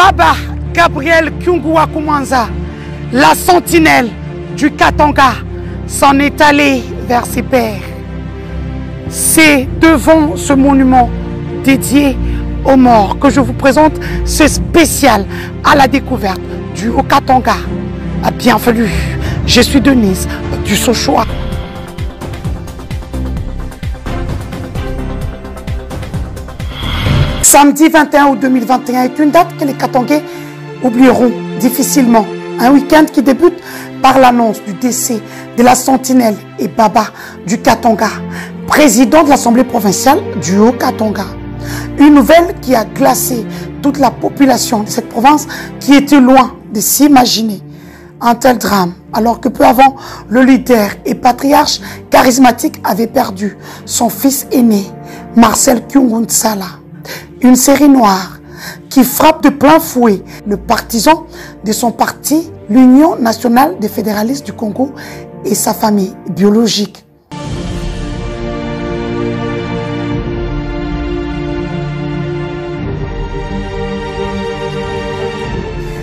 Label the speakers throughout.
Speaker 1: Baba Gabriel Kyungwa Koumanza, la sentinelle du Katanga, s'en est allé vers ses pères. C'est devant ce monument dédié aux morts que je vous présente ce spécial à la découverte du Haut-Katanga. Bienvenue, je suis Denise du Sochoa. Samedi 21 août 2021 est une date que les Katangais oublieront difficilement. Un week-end qui débute par l'annonce du décès de la sentinelle et Baba du Katanga, président de l'Assemblée provinciale du Haut-Katanga. Une nouvelle qui a glacé toute la population de cette province qui était loin de s'imaginer un tel drame, alors que peu avant, le leader et patriarche charismatique avait perdu son fils aîné, Marcel Kyungu-Nsala. Une série noire qui frappe de plein fouet le partisan de son parti, l'Union nationale des fédéralistes du Congo et sa famille biologique.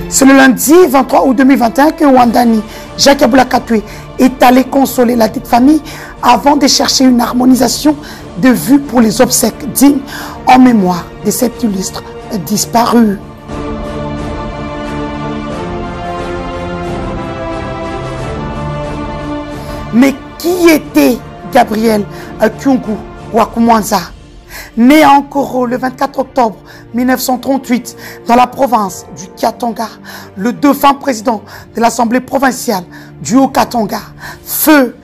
Speaker 1: C'est le lundi 23 août 2021 que Wandani Jacques Aboulakatoué est allé consoler la petite famille avant de chercher une harmonisation de vues pour les obsèques dignes en mémoire de cet illustre disparu. Mais qui était Gabriel Kyungu Koumanza? Né à Ankoro le 24 octobre 1938 dans la province du Katanga, le défunt président de l'Assemblée provinciale du Haut-Katanga, feu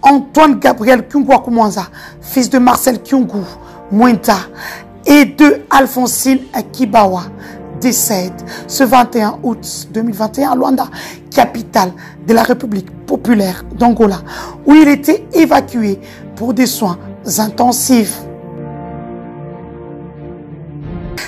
Speaker 1: Antoine Gabriel Kyungu Koumanza, fils de Marcel Kyungu Mwenta et de Alphonsine Kibawa, décède ce 21 août 2021 à Luanda, capitale de la République populaire d'Angola, où il était évacué pour des soins intensifs.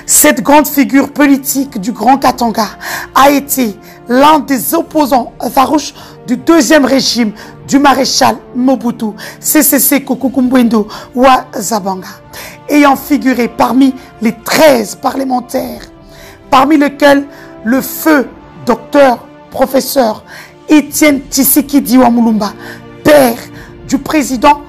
Speaker 1: Cette grande figure politique du Grand Katanga a été l'un des opposants farouches du deuxième régime du maréchal Mobutu Sese Seko Kukumbwendo Wazabanga, ayant figuré parmi les 13 parlementaires, parmi lesquels le feu docteur, professeur Étienne Tshisekedi Wamulumba, père du président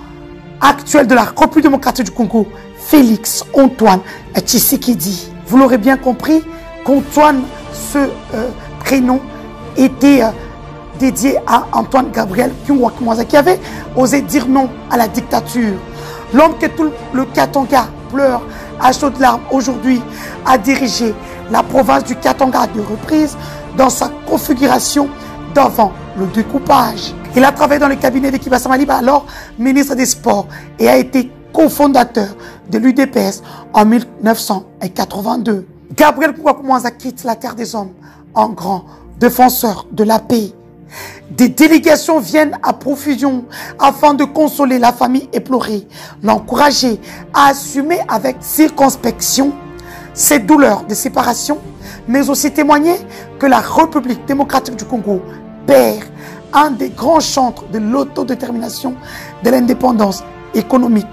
Speaker 1: actuel de la République démocratique du Congo, Félix Antoine Tshisekedi. Vous l'aurez bien compris qu'Antoine, ce prénom était dédié à Antoine Gabriel Kyungu Koumanza, qui avait osé dire non à la dictature. L'homme que tout le Katanga pleure à chaudes larmes aujourd'hui a dirigé la province du Katanga à 2 reprises dans sa configuration d'avant le découpage. Il a travaillé dans le cabinet de Kibasa Maliba, alors ministre des Sports, et a été cofondateur de l'UDPS en 1982. Gabriel Kyungu Koumanza quitte la terre des hommes en grand défenseur de la paix. Des délégations viennent à profusion afin de consoler la famille éplorée, l'encourager à assumer avec circonspection ses douleurs de séparation, mais aussi témoigner que la République démocratique du Congo perd un des grands chantres de l'autodétermination, de l'indépendance économique.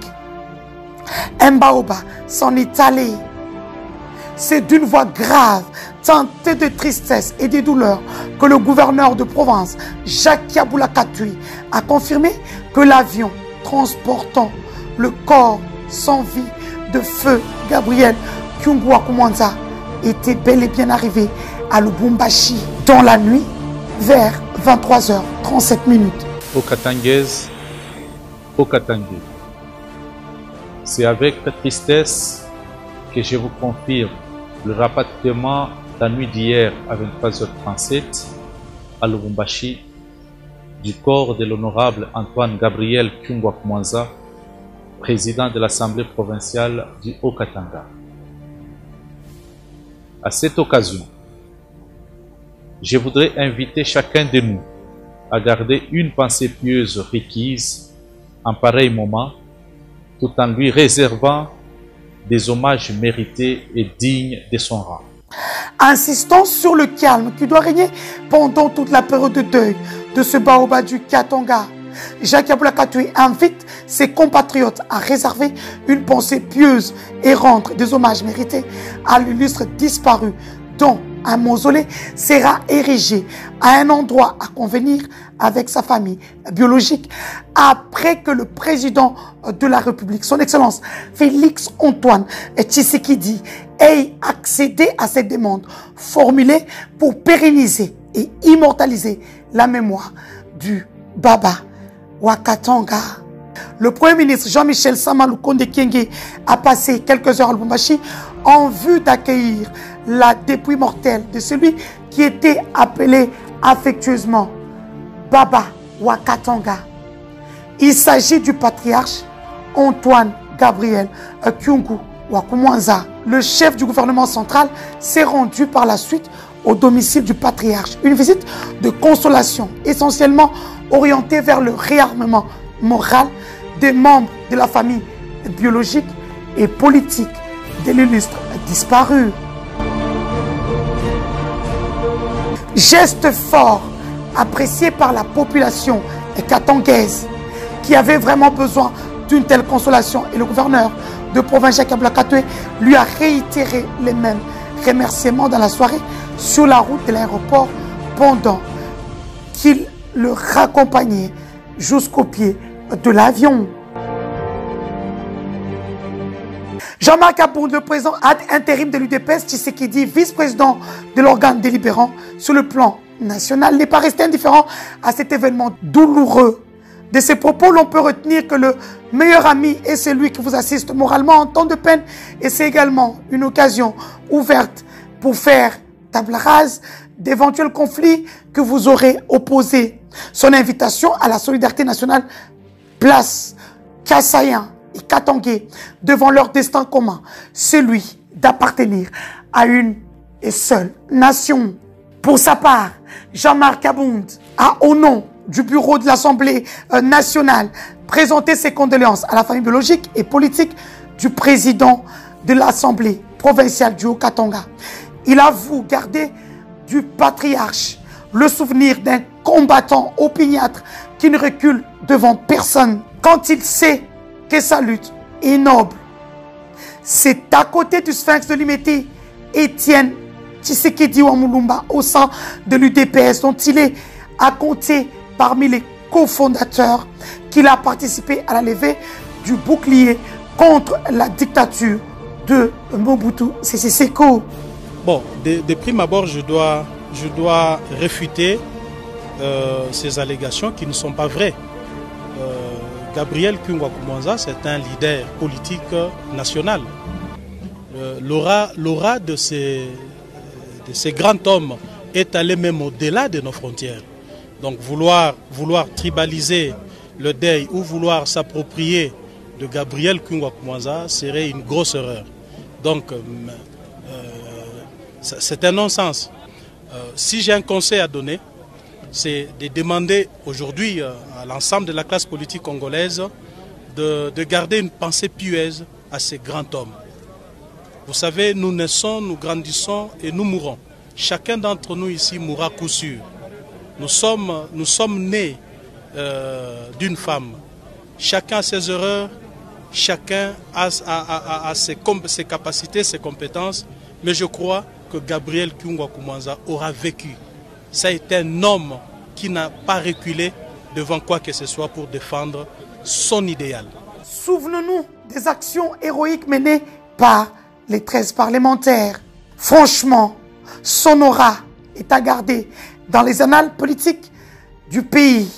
Speaker 1: Mbaoba s'en est allé. C'est d'une voix grave, teintée de tristesse et de douleur, que le gouverneur de province, Jacques Aboulakatoué, a confirmé que l'avion transportant le corps sans vie de feu Gabriel Kyungu Koumanza était bel et bien arrivé à Lubumbashi dans la nuit vers 23h37.
Speaker 2: Aux Katangaises, aux Katangais, c'est avec tristesse que je vous confirme le rapatriement la nuit d'hier à 23h37 à Lubumbashi du corps de l'honorable Antoine Gabriel Kyungu Koumanza, président de l'Assemblée provinciale du Haut-Katanga. À cette occasion, je voudrais inviter chacun de nous à garder une pensée pieuse requise en pareil moment, tout en lui réservant des hommages mérités et dignes de son rang.
Speaker 1: Insistant sur le calme qui doit régner pendant toute la période de deuil de ce baobab du Katanga, Jacques Aboulakatoué invite ses compatriotes à réserver une pensée pieuse et rendre des hommages mérités à l'illustre disparu dont Un mausolée sera érigé à un endroit à convenir avec sa famille biologique après que le président de la République, son Excellence Félix Antoine Tshisekedi, ait accédé à cette demande formulée pour pérenniser et immortaliser la mémoire du Baba Wakatanga. Le Premier ministre Jean-Michel Sama Lukonde Kyenge a passé quelques heures à Lubumbashi en vue d'accueillir la dépouille mortelle de celui qui était appelé affectueusement Baba Wakatanga. Il s'agit du patriarche Antoine Gabriel Kyungu Wakumwanza. Le chef du gouvernement central s'est rendu par la suite au domicile du patriarche. Une visite de consolation essentiellement orientée vers le réarmement moral des membres de la famille biologique et politique de l'illustre disparu. Geste fort apprécié par la population katangaise qui avait vraiment besoin d'une telle consolation, et le gouverneur de province Jacques Blakatoué lui a réitéré les mêmes remerciements dans la soirée sur la route de l'aéroport pendant qu'il le raccompagnait jusqu'au pied de l'avion. Jean-Marc Abound, le président ad intérim de l'UDPS, Tshisekedi, vice-président de l'organe délibérant sur le plan national, n'est pas resté indifférent à cet événement douloureux. De ces propos, l'on peut retenir que le meilleur ami est celui qui vous assiste moralement en temps de peine, et c'est également une occasion ouverte pour faire table rase d'éventuels conflits que vous aurez opposés. Son invitation à la solidarité nationale place Kassaïens et Katangais devant leur destin commun, celui d'appartenir à une et seule nation. Pour sa part, Jean-Marc Abound a, au nom du bureau de l'Assemblée nationale, présenté ses condoléances à la famille biologique et politique du président de l'Assemblée provinciale du Haut-Katanga. Il avoue garder du patriarche le souvenir d'un combattant opiniâtre qui ne recule devant personne quand il sait que sa lutte est noble. C'est à côté du sphinx de Limete, Étienne Tshisekedi Wamulumba, au sein de l'UDPS, dont il est à compter parmi les cofondateurs, qu'il a participé à la levée du bouclier contre la dictature de Mobutu Sese Seko.
Speaker 3: Bon, de prime abord, je dois réfuter ces allégations qui ne sont pas vraies. Gabriel Kyungu Wakumwanza, c'est un leader politique national. L'aura de ces grands hommes est allé même au-delà de nos frontières. Donc vouloir tribaliser le deuil ou vouloir s'approprier de Gabriel Kyungu Wakumwanza serait une grosse erreur. Donc c'est un non-sens. Si j'ai un conseil à donner, c'est de demander aujourd'hui à l'ensemble de la classe politique congolaise de garder une pensée pieuse à ces grands hommes. Vous savez, nous naissons, nous grandissons et nous mourrons. Chacun d'entre nous ici mourra coup sûr. Nous sommes nés d'une femme. Chacun a ses erreurs, chacun a ses capacités, ses compétences, mais je crois que Gabriel Kyungu Wakumwanza aura vécu. Ça a été un homme qui n'a pas reculé devant quoi que ce soit pour défendre son idéal.
Speaker 1: Souvenons-nous des actions héroïques menées par les 13 parlementaires. Franchement, son aura est à garder dans les annales politiques du pays.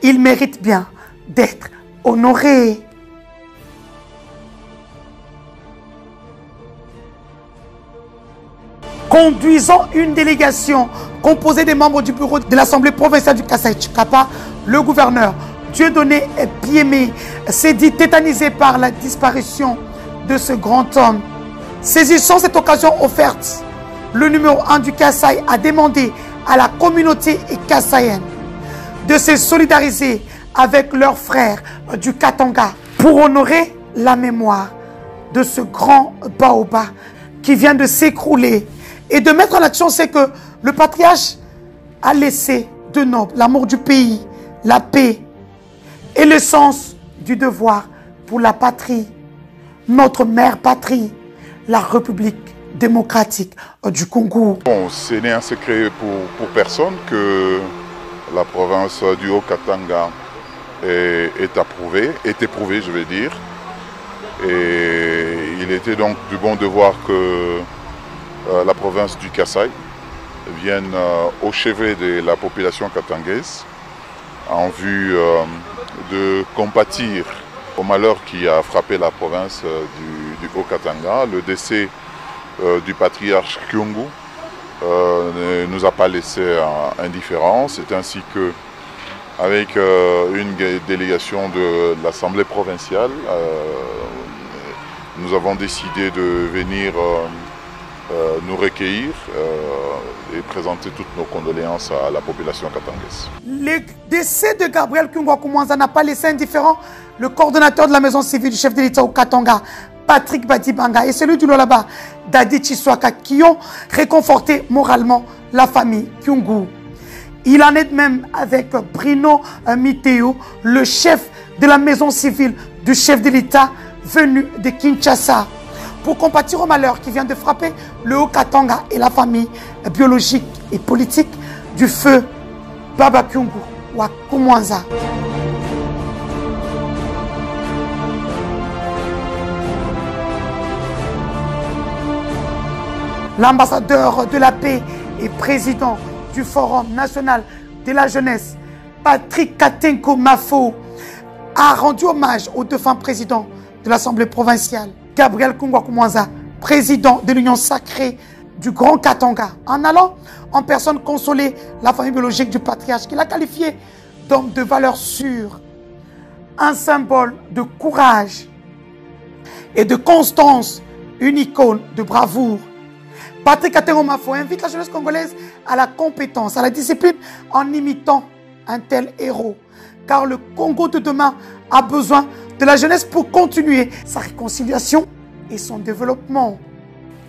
Speaker 1: Il mérite bien d'être honoré. Conduisant une délégation composée des membres du bureau de l'Assemblée provinciale du Kasaï-Chikapa, le gouverneur Dieudonné Piémé s'est dit tétanisé par la disparition de ce grand homme. Saisissant cette occasion offerte, le numéro 1 du Kasaï a demandé à la communauté kassaïenne de se solidariser avec leurs frères du Katanga pour honorer la mémoire de ce grand baobab qui vient de s'écrouler, et de mettre en action ce que le patriarche a laissé de noble: l'amour du pays, la paix et le sens du devoir pour la patrie, notre mère patrie, la République démocratique du Congo.
Speaker 4: Bon, ce n'est un secret pour personne que la province du Haut-Katanga est éprouvée, je vais dire. Et il était donc du bon devoir que la province du Kasaï vienne au chevet de la population katangaise en vue de compatir au malheur qui a frappé la province du Haut-Katanga. Le décès du patriarche Kyungu ne nous a pas laissé indifférents. C'est ainsi que, avec une délégation de l'Assemblée provinciale, nous avons décidé de venir nous recueillir et présenter toutes nos condoléances à la population katangaise.
Speaker 1: Le décès de Gabriel Kyungu Koumanza n'a pas laissé indifférent le coordonnateur de la maison civile du chef de l'État au Katanga, Patrick Badibanga, et celui du Lolaba, Dadi Chiswaka, qui ont réconforté moralement la famille Kyungu. Il en est de même avec Bruno Miteo, le chef de la maison civile du chef de l'État venu de Kinshasa, pour compatir au malheur qui vient de frapper le Haut-Katanga et la famille biologique et politique du feu Baba Kyungu wa Koumanza. L'ambassadeur de la paix et président du Forum national de la jeunesse, Patrick Katenko Mafo, a rendu hommage au défunt président de l'Assemblée provinciale, Gabriel Kyungu Koumanza, président de l'Union sacrée du Grand Katanga, en allant en personne consoler la famille biologique du patriarche, qu'il a qualifié d'homme de valeur sûre, un symbole de courage et de constance, une icône de bravoure. Patrick Katenko Mafo invite la jeunesse congolaise à la compétence, à la discipline en imitant un tel héros. Car le Congo de demain a besoin de la jeunesse pour continuer sa réconciliation et son développement.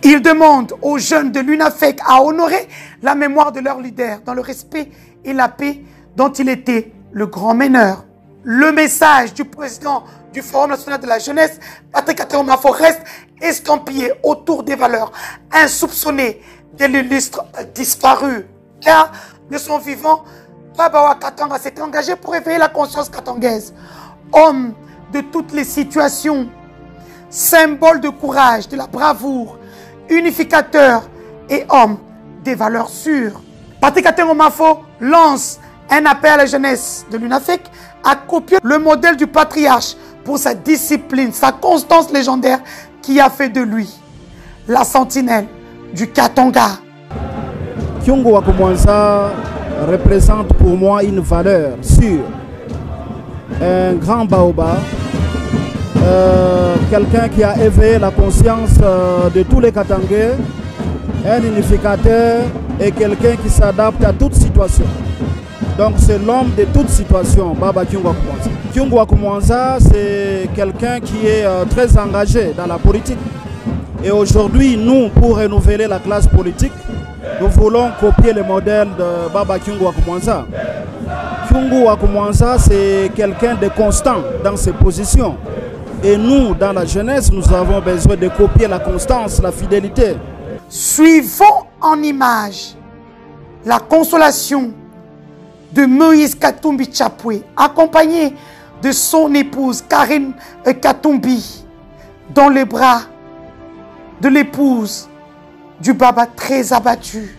Speaker 1: Il demande aux jeunes de l'UNAFEC à honorer la mémoire de leur leader dans le respect et la paix dont il était le grand meneur. Le message du président du Forum national de la jeunesse, Patrick Katenko Mafo, reste estampillé autour des valeurs insoupçonnées de l'illustre disparu. Car de son vivant, Baba Katanga s'est engagé pour éveiller la conscience katangaise. Homme de toutes les situations, symbole de courage, de la bravoure, unificateur et homme des valeurs sûres. Patrick Katenko Mafo lance un appel à la jeunesse de l'UNAFEC à copier le modèle du patriarche pour sa discipline, sa constance légendaire qui a fait de lui la sentinelle du Katanga.
Speaker 5: Kyungu Koumanza représente pour moi une valeur sûre, un grand baobab, quelqu'un qui a éveillé la conscience de tous les Katangais, un unificateur et quelqu'un qui s'adapte à toute situation. Donc c'est l'homme de toute situation, Baba Kyungu Koumanza. Kyungu Koumanza, c'est quelqu'un qui est très engagé dans la politique. Et aujourd'hui, nous, pour renouveler la classe politique, nous voulons copier le modèle de Baba Kyungu Koumanza. Kyungu Koumanza, c'est quelqu'un de constant dans ses positions. Et nous, dans la jeunesse, nous avons besoin de copier la constance, la fidélité.
Speaker 1: Suivons en image la consolation de Moïse Katumbi Chapwe, accompagné de son épouse Karine Katumbi, dans les bras de l'épouse du Baba très abattu.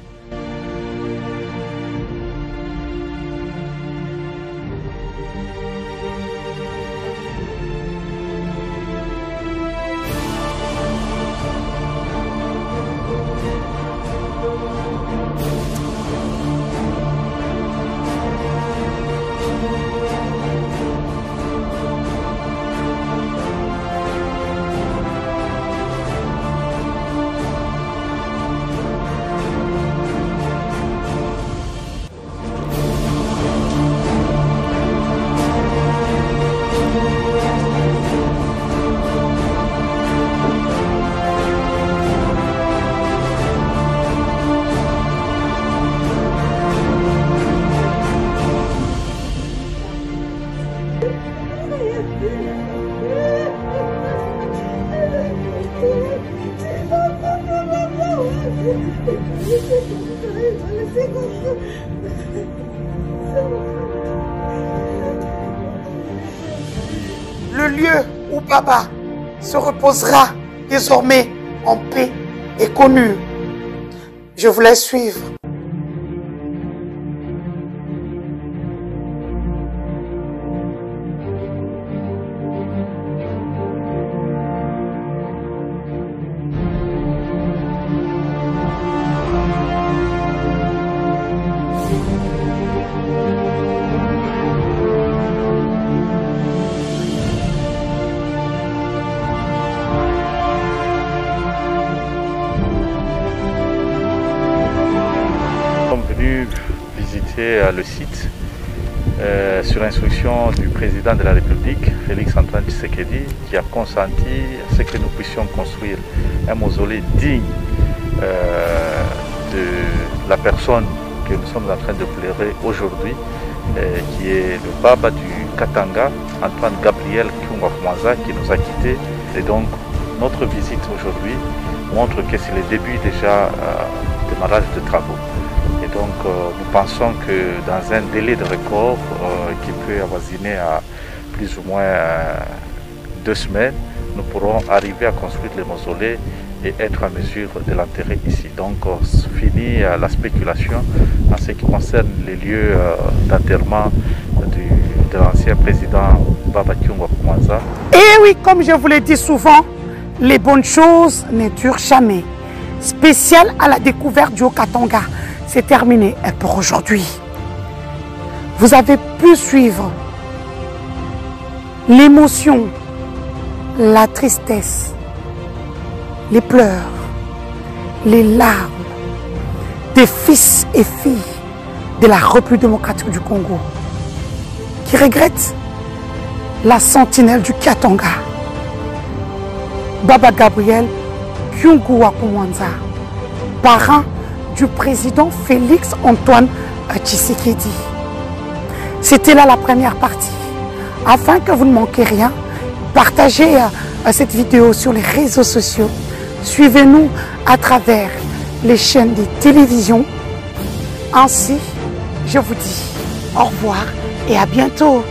Speaker 1: Le lieu où Baba se reposera désormais en paix est connu. Je vous laisse suivre.
Speaker 6: Visiter le site sur instruction du président de la République, Félix Antoine Tshisekedi, qui a consenti à ce que nous puissions construire un mausolée digne de la personne que nous sommes en train de pleurer aujourd'hui, qui est le Baba du Katanga, Antoine Gabriel Kyungwa-Koumanza, qui nous a quittés. Et donc notre visite aujourd'hui montre que c'est le début déjà du démarrage de travaux. Et donc nous pensons que dans un délai de record qui peut avoisiner à plus ou moins 2 semaines, nous pourrons arriver à construire le mausolée et être en mesure de l'enterrer ici. Donc fini la spéculation en ce qui concerne les lieux d'enterrement de l'ancien président Baba Kyungwa-Koumanza.
Speaker 1: Et oui, comme je vous l'ai dit souvent, les bonnes choses ne durent jamais. Spécial à la découverte du Haut-Katanga. C'est terminé pour aujourd'hui. Vous avez pu suivre l'émotion, la tristesse, les pleurs, les larmes des fils et filles de la République démocratique du Congo qui regrettent la sentinelle du Katanga, Baba Gabriel Kyungwa-Koumanza, parrain du président Félix Antoine Tshisekedi. C'était là la première partie. Afin que vous ne manquiez rien, partagez cette vidéo sur les réseaux sociaux. Suivez-nous à travers les chaînes de télévision. Ainsi, je vous dis au revoir et à bientôt.